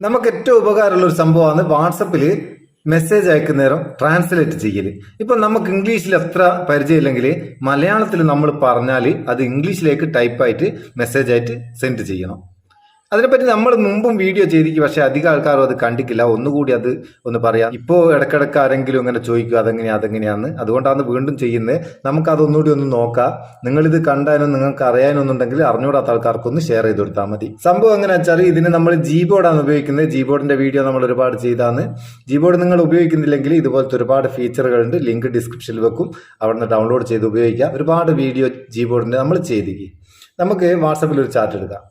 നമുക്ക് ഏറ്റവും ഉപകാരമുള്ള ഒരു സംഭവമാണ് വാട്സപ്പിൽ മെസ്സേജ് അയക്കുന്നേരം ട്രാൻസ്ലേറ്റ് ചെയ്യല്. ഇപ്പൊ നമുക്ക് ഇംഗ്ലീഷിൽ എത്ര പരിചയമില്ലെങ്കിൽ മലയാളത്തിൽ നമ്മൾ പറഞ്ഞാൽ അത് ഇംഗ്ലീഷിലേക്ക് ടൈപ്പായിട്ട് മെസ്സേജ് ആയിട്ട് സെൻഡ് ചെയ്യണം. അതിനെപ്പറ്റി നമ്മൾ മുമ്പും വീഡിയോ ചെയ്തിരിക്കും, പക്ഷെ അധികം ആൾക്കാരും അത് കണ്ടിട്ടില്ല. ഒന്നുകൂടി അത് ഒന്ന് പറയാം. ഇപ്പോൾ ഇടക്കിടക്ക് ആരെങ്കിലും ഇങ്ങനെ ചോദിക്കും അതെങ്ങനെയാന്ന്, അതുകൊണ്ടാണ് വീണ്ടും ചെയ്യുന്നത്. നമുക്ക് അതൊന്നുകൂടി ഒന്ന് നോക്കാം. നിങ്ങളിത് കണ്ടാലും നിങ്ങൾക്ക് അറിയാനൊന്നുണ്ടെങ്കിൽ അറിഞ്ഞൂടാത്ത ആൾക്കാർക്കൊന്ന് ഷെയർ ചെയ്ത് കൊടുത്താൽ മതി. സംഭവം എങ്ങനെ വെച്ചാൽ ഇതിന് നമ്മൾ ജീബോർഡാണ് ഉപയോഗിക്കുന്നത്. ജീബോർഡിന്റെ വീഡിയോ നമ്മൾ ഒരുപാട് ചെയ്താണ്. ജീബോർഡ് നിങ്ങൾ ഉപയോഗിക്കുന്നില്ലെങ്കിൽ ഇതുപോലത്തെ ഒരുപാട് ഫീച്ചറുകളുണ്ട്, ലിങ്ക് ഡിസ്ക്രിപ്ഷനിൽ വെക്കും, അവിടുന്ന് ഡൗൺലോഡ് ചെയ്ത് ഉപയോഗിക്കാം. ഒരുപാട് വീഡിയോ ജീബോർഡിന്റെ നമ്മൾ ചെയ്തിരിക്കും. നമുക്ക് വാട്സപ്പിൽ ഒരു ചാറ്റ് എടുക്കാം.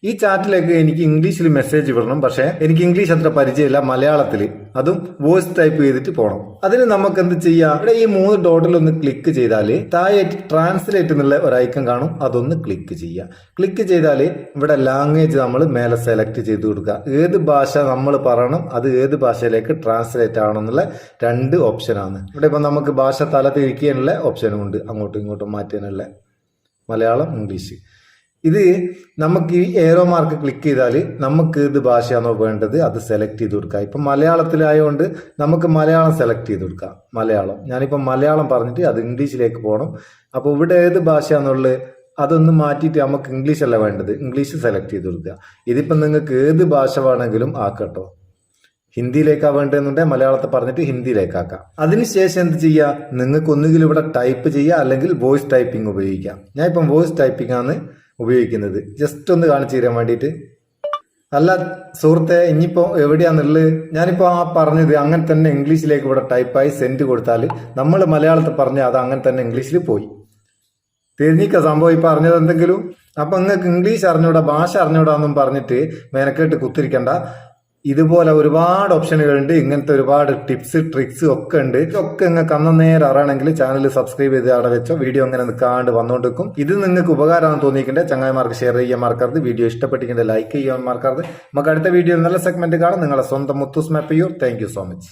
ഈ ചാറ്റിലേക്ക് എനിക്ക് ഇംഗ്ലീഷിൽ മെസ്സേജ് വിടണം, പക്ഷേ എനിക്ക് ഇംഗ്ലീഷ് അത്ര പരിചയമില്ല. മലയാളത്തിൽ അതും വോയിസ് ടൈപ്പ് ചെയ്തിട്ട് പോകണം. അതിന് നമുക്ക് എന്ത് ചെയ്യാം? ഇവിടെ ഈ 3 ഡോട്ടിൽ ഒന്ന് ക്ലിക്ക് ചെയ്താൽ താഴെ ട്രാൻസ്ലേറ്റ് എന്നുള്ള ഒരു ഐക്കൺ കാണും, അതൊന്ന് ക്ലിക്ക് ചെയ്യുക. ക്ലിക്ക് ചെയ്താൽ ഇവിടെ ലാംഗ്വേജ് നമ്മൾ മേലെ സെലക്ട് ചെയ്ത് കൊടുക്കുക. ഏത് ഭാഷ നമ്മൾ പറയണം, അത് ഏത് ഭാഷയിലേക്ക് ട്രാൻസ്ലേറ്റ് ആവണം എന്നുള്ള 2 ഓപ്ഷനാണ്. ഇവിടെ ഇപ്പം നമുക്ക് ഭാഷ തല തിരിക്കാനുള്ള ഓപ്ഷനും ഉണ്ട്, അങ്ങോട്ടും ഇങ്ങോട്ടും മാറ്റാനുള്ള മലയാളം ഇംഗ്ലീഷ്. ഇത് നമുക്ക് ഈ ഏറോ മാർക്ക് ക്ലിക്ക് ചെയ്താൽ നമുക്ക് ഏത് ഭാഷയാണോ വേണ്ടത് അത് സെലക്ട് ചെയ്ത് കൊടുക്കാം. ഇപ്പം മലയാളത്തിലായതുകൊണ്ട് നമുക്ക് മലയാളം സെലക്ട് ചെയ്ത് കൊടുക്കാം. മലയാളം ഞാനിപ്പം മലയാളം പറഞ്ഞിട്ട് അത് ഇംഗ്ലീഷിലേക്ക് പോകണം. അപ്പോൾ ഇവിടെ ഏത് ഭാഷയാണെന്നുള്ളത് അതൊന്ന് മാറ്റിയിട്ട് നമുക്ക് ഇംഗ്ലീഷ് അല്ല വേണ്ടത്, ഇംഗ്ലീഷ് സെലക്ട് ചെയ്ത് കൊടുക്കുക. ഇതിപ്പം നിങ്ങൾക്ക് ഏത് ഭാഷ വേണമെങ്കിലും ആക്കട്ടോ. ഹിന്ദിയിലേക്കാണ് വേണ്ടതെന്നുണ്ടെങ്കിൽ മലയാളത്തെ പറഞ്ഞിട്ട് ഹിന്ദിയിലേക്കാക്കാം. അതിനുശേഷം എന്ത് ചെയ്യുക? നിങ്ങൾക്ക് ഒന്നുകിൽ ഇവിടെ ടൈപ്പ് ചെയ്യുക, അല്ലെങ്കിൽ വോയിസ് ടൈപ്പിംഗ് ഉപയോഗിക്കാം. ഞാൻ ഇപ്പം വോയിസ് ടൈപ്പിംഗ് ആണ് ഉപയോഗിക്കുന്നത്. ജസ്റ്റ് ഒന്ന് കാണിച്ചു തരാൻ വേണ്ടിയിട്ട്. അല്ല സുഹൃത്തെ, ഇനിയിപ്പോൾ എവിടെയാണെന്നുള്ളത് ഞാനിപ്പോൾ ആ പറഞ്ഞത് അങ്ങനെ തന്നെ ഇംഗ്ലീഷിലേക്ക് ഇവിടെ ടൈപ്പായി സെൻഡ് കൊടുത്താൽ നമ്മൾ മലയാളത്തിൽ പറഞ്ഞാൽ അത് അങ്ങനെ തന്നെ ഇംഗ്ലീഷിൽ പോയി. തിരിഞ്ഞിക്ക സംഭവം ഇപ്പം അറിഞ്ഞത് എന്തെങ്കിലും. അപ്പം നിങ്ങൾക്ക് ഇംഗ്ലീഷ് അറിഞ്ഞൂടാ, ഭാഷ അറിഞ്ഞൂടാന്നും പറഞ്ഞിട്ട് മെനക്കെട്ട് കുത്തിരിക്കണ്ട. ഇതുപോലെ ഒരുപാട് ഓപ്ഷനുകളുണ്ട്, ഇങ്ങനത്തെ ഒരുപാട് ടിപ്സ് ട്രിക്സ് ഒക്കെ ഉണ്ട്. ഇതൊക്കെ നിങ്ങൾക്ക് അന്നേരം അറിയണമെങ്കിൽ ചാനൽ സബ്സ്ക്രൈബ് ചെയ്ത് അവിടെ വെച്ചോ. വീഡിയോ അങ്ങനെ നിൽക്കാണ്ട് വന്നുകൊണ്ടിരിക്കും. ഇത് നിങ്ങൾക്ക് ഉപകാരമാണെന്ന് തോന്നിയിട്ടുണ്ട് ചങ്ങായിമാർക്ക് ഷെയർ ചെയ്യാൻ മറക്കരുത്. വീഡിയോ ഇഷ്ടപ്പെട്ടിട്ടുണ്ട് ലൈക്ക് ചെയ്യാൻ മറക്കരുത്. നമുക്ക് അടുത്ത വീഡിയോയിൽ നല്ല സെഗ്മെന്റ് കാണാം. നിങ്ങളെ സ്വന്തം മുത്തൂസ് മാപ്പ് ചെയ്യൂ. Thank you so much.